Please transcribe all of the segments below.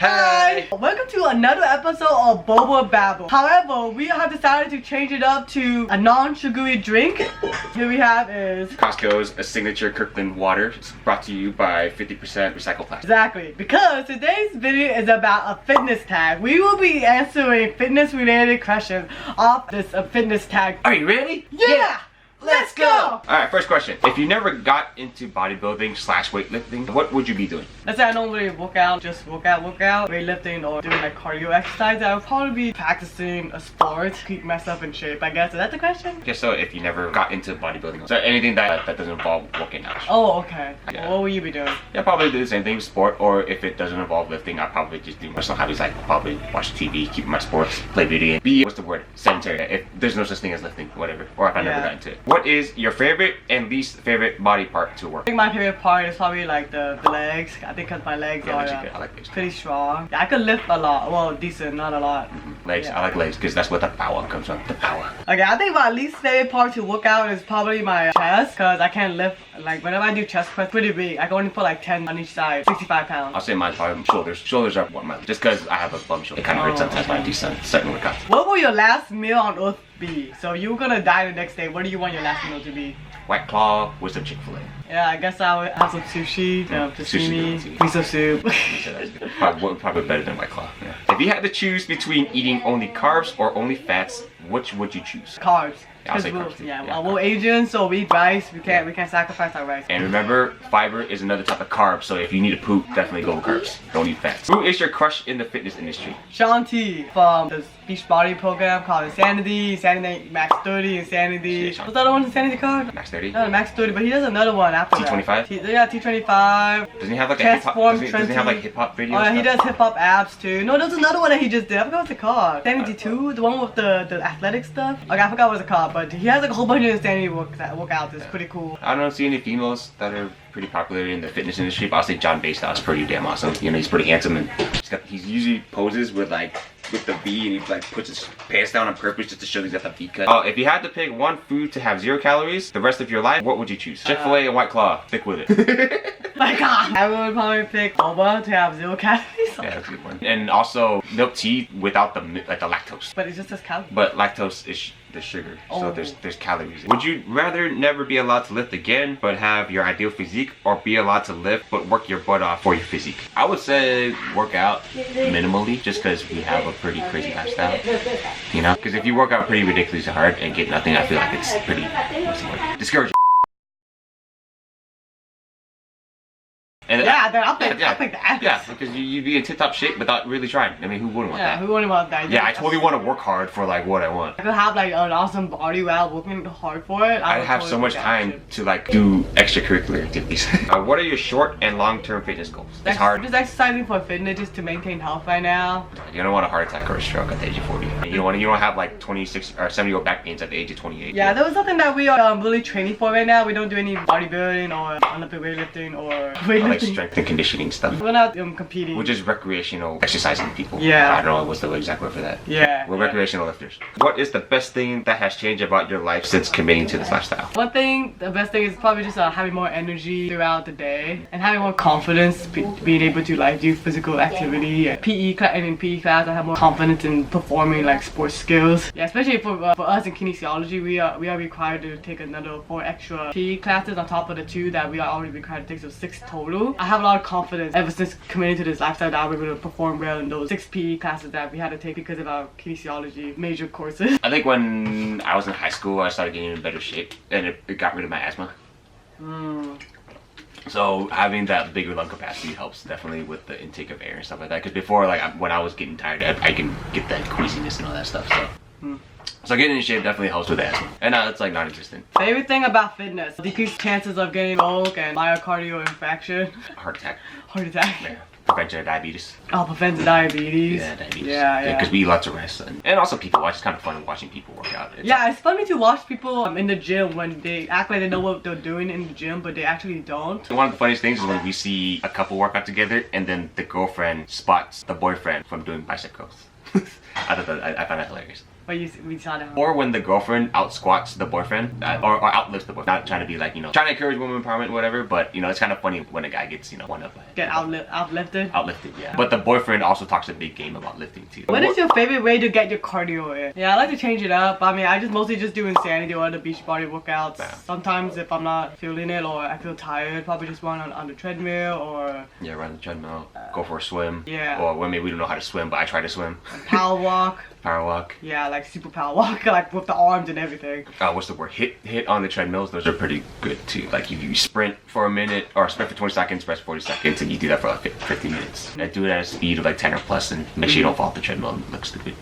Hi! Welcome to another episode of Boba Babble. However, we have decided to change it up to a non-sugary drink. Here we have is Costco's a signature Kirkland water. It's brought to you by 50% recycled plastic. exactly, because today's video is about a fitness tag. We will be answering fitness related questions off this fitness tag. Are you ready? Yeah! Let's go! Alright, first question. If you never got into bodybuilding / weightlifting, what would you be doing? Let's say I don't really work out, just work out, weightlifting or doing like cardio exercise. I would probably be practicing a sport, keep myself in shape, I guess. Is that the question? Guess so, if you never got into bodybuilding. So anything that doesn't involve working out. Oh, okay. Yeah. What will you be doing? Yeah, probably do the same thing, sport, or if it doesn't involve lifting, I'll probably just do personal hobbies like probably watch TV, keep my sports, play video games, be, what's the word? Sedentary. If there's no such thing as lifting, whatever. Or if I never got into it. What is your favorite and least favorite body part to work? I think my favorite part is probably like the legs. I think because my legs are I like legs. pretty strong. Yeah, I could lift a lot. Well, decent, not a lot. Legs, Yeah. I like legs because that's what the power comes from. The power. Okay, I think my least favorite part to work out is probably my chest, because I can't lift. Like whenever I do chest press, pretty big. I can only put like 10 on each side, 65 pounds. I'll say mine's probably shoulders. Shoulders are one of my, just because I have a bum shoulder. It kind of hurts sometimes when I do certain workouts. What will your last meal on earth be? So you're gonna die the next day. What do you want your last meal to be? White Claw with some Chick-fil-A. Yeah, I guess I would have some sushi, sashimi, Sushi. miso soup. So that's good. Probably better than White Claw. Yeah. If you had to choose between eating only carbs or only fats, which would you choose? Carbs. Yeah, I'll say We're, carbs too. yeah, Yeah, we're Asian, so we eat rice. We can't sacrifice our rice. And remember, fiber is another type of carb, so if you need to poop, definitely go with carbs. Don't eat fats. Who is your crush in the fitness industry? Sean T from the Beachbody program called Insanity Max 30, Insanity. Yeah, Sean. What's the other one? Insanity card? Max 30? No, Max 30, but he does another one after T25? that. Yeah, T25. Doesn't he have like a hip hop? Transform Doesn't he have like Trendy. hip hop videos? Oh, yeah, he stuff? does hip hop abs too. No, there's another one that he just did. I forgot what's it called. Insanity 2, the one with the athletic stuff. Okay, I forgot what it's called, but he has like a whole bunch of Insanity workouts. It's pretty cool. I don't see any females that are pretty popular in the fitness industry, but I'll say John Baystow's pretty damn awesome. You know, he's pretty handsome and he's usually poses with the V, and he like puts his pants down on purpose just to show he's got the V cut. Oh, if you had to pick one food to have 0 calories the rest of your life, what would you choose? Chick-fil-A and White Claw. Stick with it. My God, I would probably pick boba to have 0 calories. Yeah, that's a good one. And also milk tea without the lactose. But it just says calories. But lactose is the sugar, Oh. so there's calories. Would you rather never be allowed to lift again but have your ideal physique, or be allowed to lift but work your butt off for your physique? I would say work out minimally, just because we have a pretty crazy lifestyle, you know? Because if you work out pretty ridiculously hard and get nothing, I feel like it's pretty, what's the word? Discouraging. And Yeah, then I'll pick that. Yeah, because you'd be in tip-top shape without really trying. I mean, who wouldn't want Yeah, that? who wouldn't want that? Yeah, I totally want to work hard for like what I want. I could have like an awesome body while working hard for it. I have so much time to like do extracurricular activities. What are your short and long-term fitness goals? It's hard. I'm just exercising for fitness, just to maintain health right now. You don't want a heart attack or a stroke at the age of 40. You don't have like 26 or 70-year-old back pains at the age of 28. Yeah, there was something that we are really training for right now. We don't do any bodybuilding or Olympic weightlifting or I like weightlifting. strength and conditioning stuff. We're not competing. We're just recreational exercising people. Yeah. I don't know what's the exact word for that. Yeah. We're recreational lifters. What is the best thing that has changed about your life since committing to this lifestyle? One thing, the best thing is probably just having more energy throughout the day and having more confidence, being able to like do physical activity. And in PE class, I have more confidence in performing like sports skills. Yeah, especially for us in kinesiology, we are required to take another 4 extra PE classes on top of the 2 that we are already required to take, so 6 total. I have a lot of confidence ever since committing to this lifestyle that I was able to perform well in those 6 PE classes that we had to take because of our kinesiology major courses. I think when I was in high school, I started getting in better shape, and it got rid of my asthma. So having that bigger lung capacity helps definitely with the intake of air and stuff like that. Because before, like when I was getting tired, I can get that queasiness and all that stuff. So getting in shape definitely helps with asthma, and now it's like non-existent. Favorite thing about fitness: decreased chances of getting stroke and myocardial infarction, Heart attack. Yeah. Prevention of diabetes. Oh, prevents diabetes. Yeah, diabetes. Yeah. Because we eat lots of rest, and also people watch. It's kind of fun watching people work out. It's funny to watch people in the gym when they act like they know what they're doing in the gym, but they actually don't. One of the funniest things is when we see a couple work out together, and then the girlfriend spots the boyfriend from doing bicep curls. I find that hilarious. But we saw that. Or when the girlfriend out squats the boyfriend, or outlifts the boyfriend. Not trying to be like, trying to encourage women empowerment, whatever. But it's kind of funny when a guy gets, one up. Get outlifted. Outlifted, yeah. But the boyfriend also talks a big game about lifting too. What is your favorite way to get your cardio in? Yeah, I like to change it up. I mean, I mostly just do Insanity or the beach body workouts. Yeah. Sometimes if I'm not feeling it or I feel tired, probably just run on the treadmill or... Yeah, run the treadmill. Go for a swim. Yeah. Or when maybe we don't know how to swim, but I try to swim. Power walk. Power walk. Yeah, like super power walk, like with the arms and everything. What's the word? Hit on the treadmills. Those are pretty good too. Like you sprint for a minute or sprint for 20 seconds, press 40 seconds, and you do that for like 50 minutes. I do it at a speed of like 10 or plus, and make sure you don't fall off the treadmill and look stupid.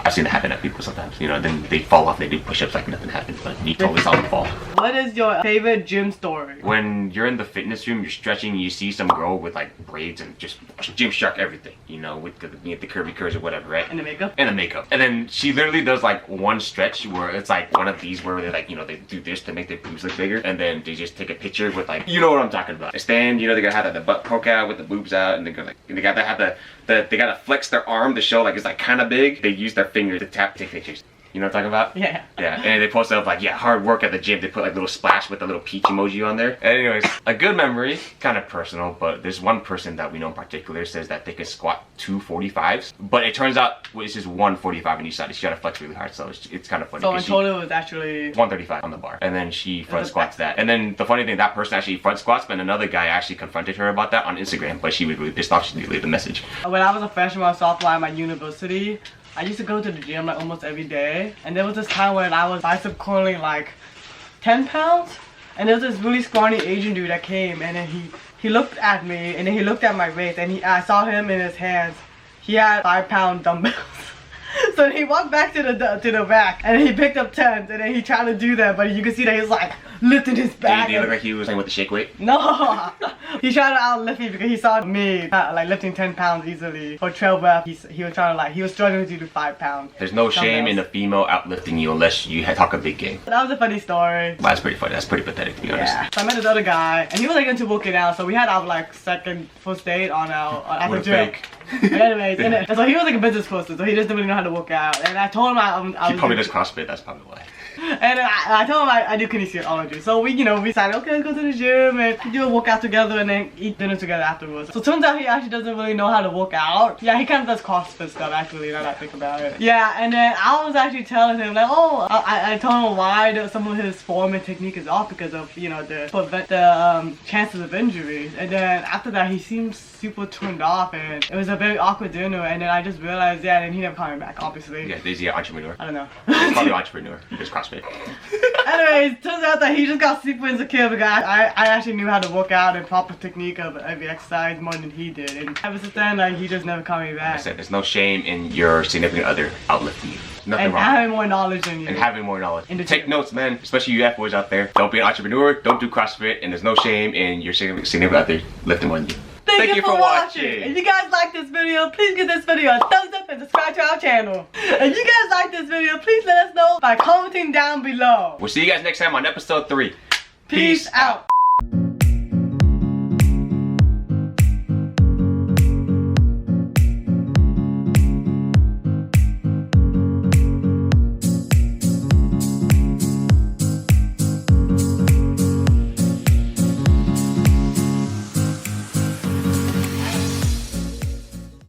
I've seen it happen at people sometimes. Then they fall off, they do push-ups like nothing happened, but you totally saw them fall. What is your favorite gym story? When you're in the fitness room, you're stretching, you see some girl with like braids and just Gymshark everything, with the curvy curves or whatever, right? And the makeup? And the makeup. And then she literally does like one stretch where it's like one of these where they like, they do this to make their boobs look bigger, and then they just take a picture with like, you know what I'm talking about. They stand, they gotta have the butt poke out with the boobs out, and they go like, they gotta have they gotta flex their arm to show like it's like kind of big. They use their finger to take pictures. You know what I'm talking about? Yeah. Yeah, and they post up like, hard work at the gym. They put like little splash with a little peach emoji on there. Anyways, a good memory, kind of personal, but there's one person that we know in particular says that they can squat 245s, but it turns out it's just 145 on each side. She gotta flex really hard, so it's kind of funny. So in total it was actually 135 on the bar, and then she front squats that. And then the funny thing, that person actually front squats, but another guy actually confronted her about that on Instagram, but she was really pissed off. She deleted the message. When I was a freshman or sophomore at my university, I used to go to the gym like almost every day, and there was this time when I was bicep curling like 10 pounds, and there was this really scrawny Asian dude that came, and then he looked at me, and then he looked at my waist, and I saw him in his hands. He had 5-pound dumbbells. So he walked back to the back, and then he picked up 10s, and then he tried to do that, but you can see that he was like lifting his back. Did he look like he was playing with the shake weight? No. He tried to outlift me because he saw me like lifting 10 pounds easily for 12 reps. He was trying to he was struggling to do 5 pounds. There's no shame in a female outlifting you unless you talk a big game. That was a funny story. That's pretty funny. That's pretty pathetic to be honest. Yeah. So I met this other guy, and he was like into working out. So we had our like second first date at the gym. Anyways, and so he was like a business person, so he just didn't really know how to work out. And I told him he probably does CrossFit. That's probably why. And I told him I do kinesiology. So we decided, okay, let's go to the gym and do a workout together and then eat dinner together afterwards. So it turns out he actually doesn't really know how to work out. Yeah, he kind of does CrossFit stuff actually, now that I think about it. Yeah, and then I was actually telling him like, I told him why some of his form and technique is off because of, the chances of injuries. And then after that, he seemed super turned off, and it was a very awkward dinner. And then I just realized, yeah, and he never called me back, obviously. Yeah, is he an entrepreneur? I don't know. He's probably an entrepreneur. He does CrossFit. Anyways, turns out that he just got super insecure because I actually knew how to work out and proper technique of every exercise more than he did. And ever since then, he just never called me back. Like I said, there's no shame in your significant other outlifting you. Nothing and wrong. Having more knowledge than you. And having more knowledge. Take notes, man. Especially you F-boys out there. Don't be an entrepreneur. Don't do CrossFit. And there's no shame in your significant other lifting more than you. Thank you for watching. If you guys like this video, please give this video a thumbs up and subscribe to our channel. If you guys like this video, please let us know by commenting down below. We'll see you guys next time on episode 3. Peace out.